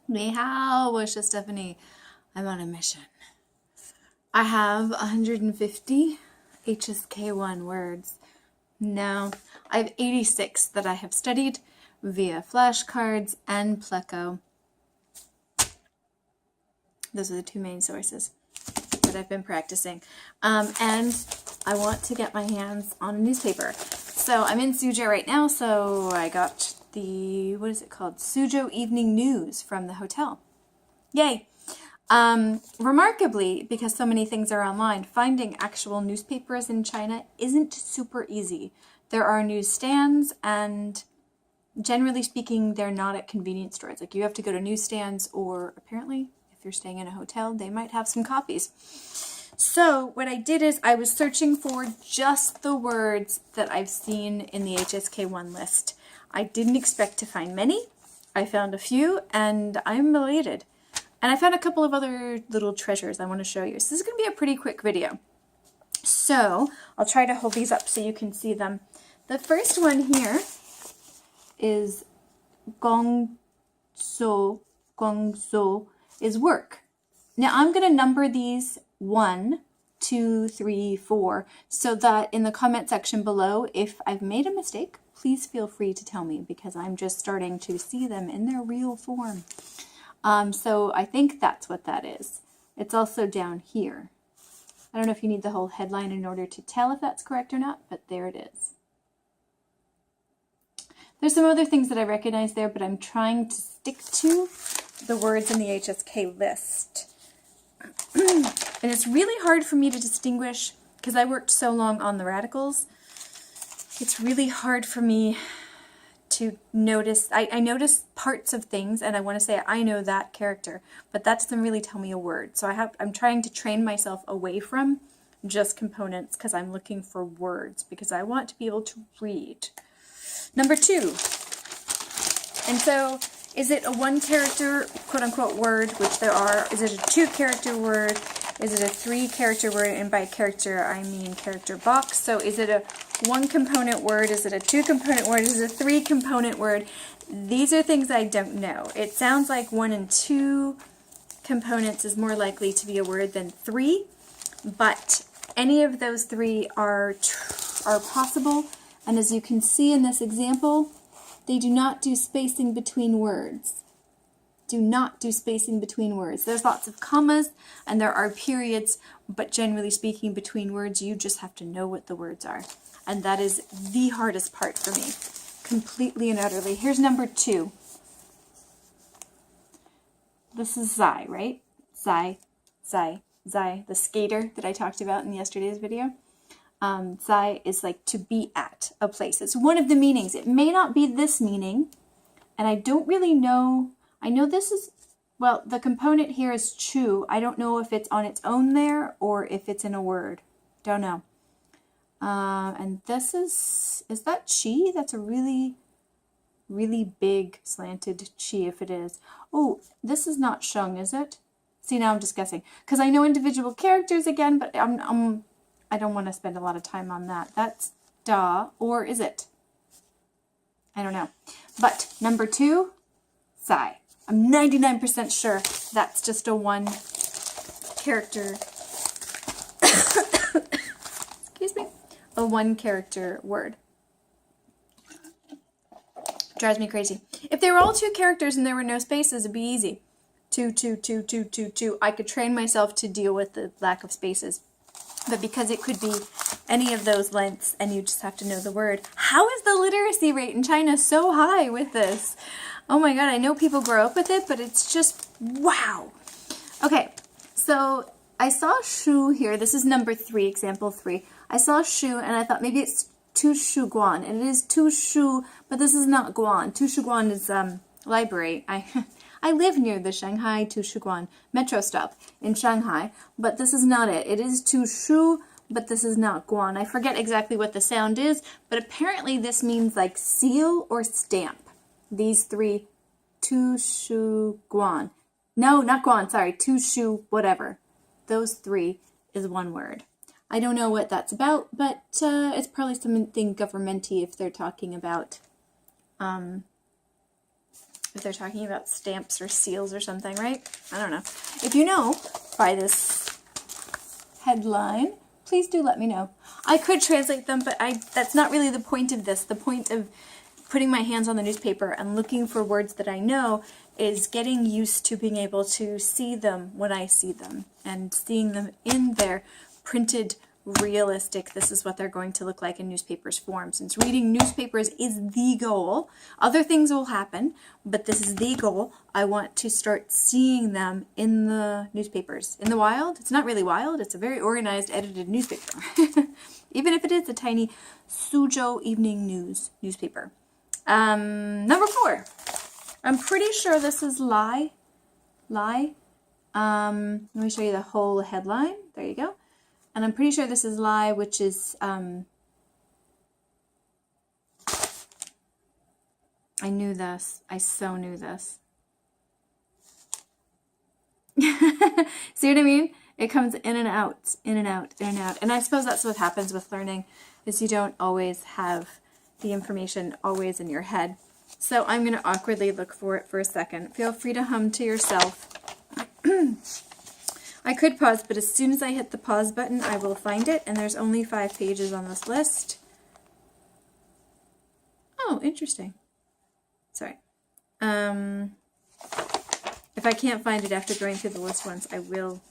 Ni hao, Wisha Stephanie. I'm on a mission. I have 150 HSK1 words. Now, I have 86 that I have studied via flashcards and Pleco. Those are the two main sources that I've been practicing. And I want to get my hands on a newspaper. So I'm in Suzhou right now, so I got the, what is it called? Suzhou Evening News from the hotel. Yay! Remarkably, because so many things are online, finding actual newspapers in China isn't super easy. There are newsstands, and generally speaking, they're not at convenience stores. Like, you have to go to newsstands, or apparently, if you're staying in a hotel, they might have some copies. So what I did is I was searching for just the words that I've seen in the HSK1 list. I didn't expect to find many. I found a few, and I'm elated. And I found a couple of other little treasures I want to show you. So this is going to be a pretty quick video. So I'll try to hold these up so you can see them. The first one here is gongso. Gongso is work. Now I'm going to number these 1, 2, 3, 4, so that in the comment section below, if I've made a mistake, please feel free to tell me, because I'm just starting to see them in their real form. So I think that's what that is. It's also down here. I don't know if you need the whole headline in order to tell if that's correct or not, but there it is. There's some other things that I recognize there, but I'm trying to stick to the words in the HSK list. And it's really hard for me to distinguish, because I worked so long on the radicals. It's really hard for me to notice. I notice parts of things, and I want to say I know that character, but that doesn't really tell me a word. So I'm trying to train myself away from just components, because I'm looking for words, because I want to be able to read. Number 2. And so, is it a 1-character, quote-unquote, word, which there are? Is it a 2-character word? Is it a 3-character word? And by character, I mean character box. So is it a 1-component word? Is it a 2-component word? Is it a 3-component word? These are things I don't know. It sounds like 1 and 2 components is more likely to be a word than 3, but any of those 3 are possible. And as you can see in this example, they do not do spacing between words. Do not do spacing between words. There's lots of commas and there are periods, but generally speaking, between words, you just have to know what the words are. And that is the hardest part for me, completely and utterly. Here's number 2. This is Zai, right? Zai, the skater that I talked about in yesterday's video. Zai is like to be at a place. It's one of the meanings. It may not be this meaning, and I don't really know. I know this is, well, the component here is chu. I don't know if it's on its own there or if it's in a word. Don't know. And this is that chi? That's a really, really big slanted chi if it is. Oh, this is not sheng, is it? See, now I'm just guessing. Because I know individual characters again, but I don't want to spend a lot of time on that. That's da, or is it? I don't know. But number 2, Zai. I'm 99% sure that's just a 1-character, excuse me, a 1-character word. Drives me crazy. If they were all 2 characters and there were no spaces, it'd be easy. 2, 2, 2, 2, 2, 2. I could train myself to deal with the lack of spaces. But because it could be any of those lengths and you just have to know the word. How is the literacy rate in China so high with this? Oh my god, I know people grow up with it, but it's just wow. Okay, so I saw shu here. This is number 3, example 3. I saw shu and I thought maybe it's tu shu guan. And it is tu shu, but this is not guan. Tu shu guan is library. I live near the Shanghai Tushuguan metro stop in Shanghai, but this is not it. It is Tushu, but this is not Guan. I forget exactly what the sound is, but apparently this means like seal or stamp. These 3, Tushu Guan. No, not Guan, sorry, Tushu whatever. Those 3 is 1 word. I don't know what that's about, but it's probably something governmenty if they're talking about if they're talking about stamps or seals or something, right? I don't know. If you know by this headline, please do let me know. I could translate them, but that's not really the point of this. The point of putting my hands on the newspaper and looking for words that I know is getting used to being able to see them when I see them and seeing them in their printed, realistic, this is what they're going to look like in newspapers form. Since reading newspapers is the goal, other things will happen, but this is the goal. I want to start seeing them in the newspapers. In the wild, it's not really wild, it's a very organized, edited newspaper. Even if it is a tiny Suzhou Evening News newspaper. Number 4. I'm pretty sure this is lie. Let me show you the whole headline. There you go. And I'm pretty sure this is lie, which is, I knew this. I so knew this. See what I mean? It comes in and out, in and out, in and out. And I suppose that's what happens with learning, is you don't always have the information always in your head. So I'm going to awkwardly look for it for a second. Feel free to hum to yourself. I could pause, but as soon as I hit the pause button, I will find it, and there's only 5 pages on this list. Oh, interesting. Sorry. If I can't find it after going through the list once, I will,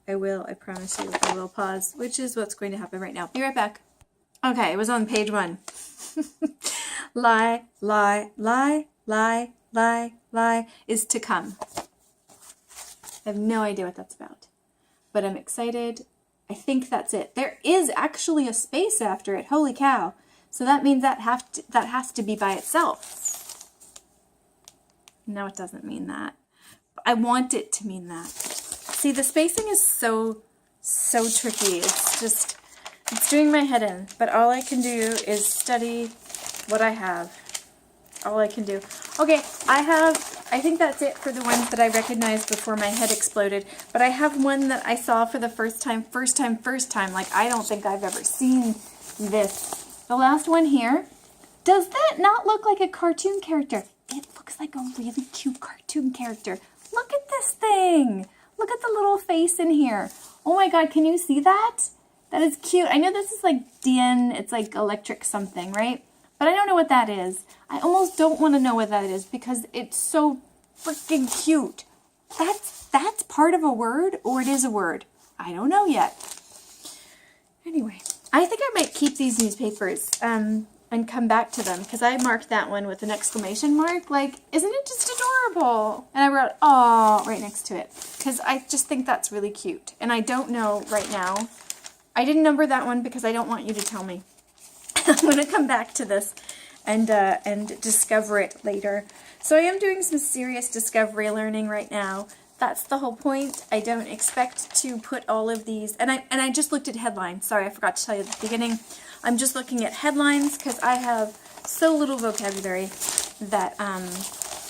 I promise you, I will pause, which is what's going to happen right now. Be right back. Okay, it was on page 1. Lie, lie, lie, lie, lie, lie is to come. I have no idea what that's about, but I'm excited. I think that's it. There is actually a space after it. Holy cow. So that means that has to be by itself. No, it doesn't mean that. I want it to mean that. See, the spacing is so tricky. It's doing my head in, but all I can do is study what I have. All I can do. Okay, I think that's it for the ones that I recognized before my head exploded, but I have one that I saw for the first time, like I don't think I've ever seen this. The last one here, does that not look like a cartoon character? It looks like a really cute cartoon character. Look at this thing. Look at the little face in here. Oh my god, can you see that? That is cute. I know this is like DN, it's like electric something, right? But I don't know what that is. I almost don't want to know what that is because it's so freaking cute. That's part of a word, or it is a word. I don't know yet. Anyway, I think I might keep these newspapers and come back to them because I marked that one with an exclamation mark. Like, isn't it just adorable? And I wrote, "Aw," right next to it because I just think that's really cute. And I don't know right now. I didn't number that one because I don't want you to tell me. I'm going to come back to this and discover it later. So I am doing some serious discovery learning right now. That's the whole point. I don't expect to put all of these, and I just looked at headlines. Sorry, I forgot to tell you at the beginning. I'm just looking at headlines because I have so little vocabulary that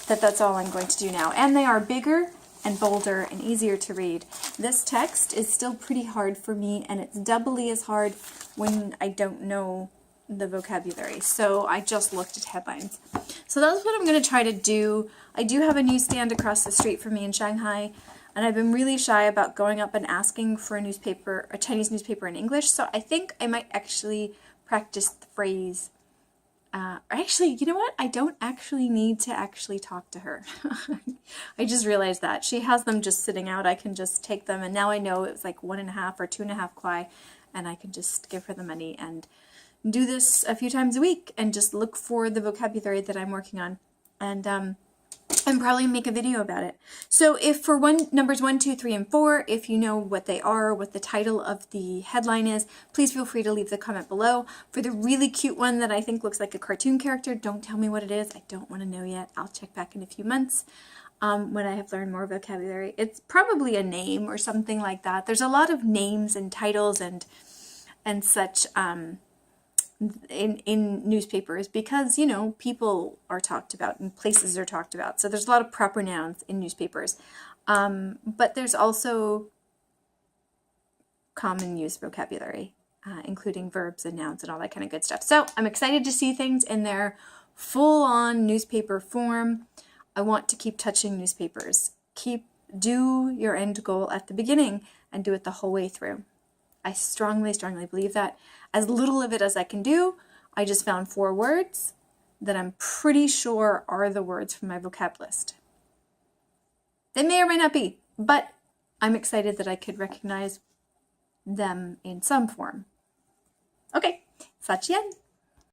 that's all I'm going to do now. And they are bigger and bolder and easier to read. This text is still pretty hard for me, and it's doubly as hard when I don't know the vocabulary. So I just looked at headlines. So that's what I'm going to try to do. I do have a newsstand across the street from me in Shanghai, and I've been really shy about going up and asking for a newspaper, a Chinese newspaper in English. So I think I might actually practice the phrase. Actually, you know what? I don't actually need to actually talk to her. I just realized that. She has them just sitting out. I can just take them, and now I know it was like 1.5 or 2.5 kwai, and I can just give her the money and do this a few times a week and just look for the vocabulary that I'm working on, and probably make a video about it. So if for numbers 1, 2, 3, and 4, if you know what they are, what the title of the headline is, please feel free to leave the comment below. For the really cute one that I think looks like a cartoon character, don't tell me what it is. I don't want to know yet. I'll check back in a few months when I have learned more vocabulary. It's probably a name or something like that. There's a lot of names and titles and such in newspapers because, you know, people are talked about and places are talked about. So there's a lot of proper nouns in newspapers. But there's also common use vocabulary, including verbs and nouns and all that kind of good stuff. So I'm excited to see things in their full-on newspaper form. I want to keep touching newspapers. Do your end goal at the beginning and do it the whole way through. I strongly, strongly believe that. As little of it as I can do, I just found 4 words that I'm pretty sure are the words from my vocab list. They may or may not be, but I'm excited that I could recognize them in some form. Okay, Satyen.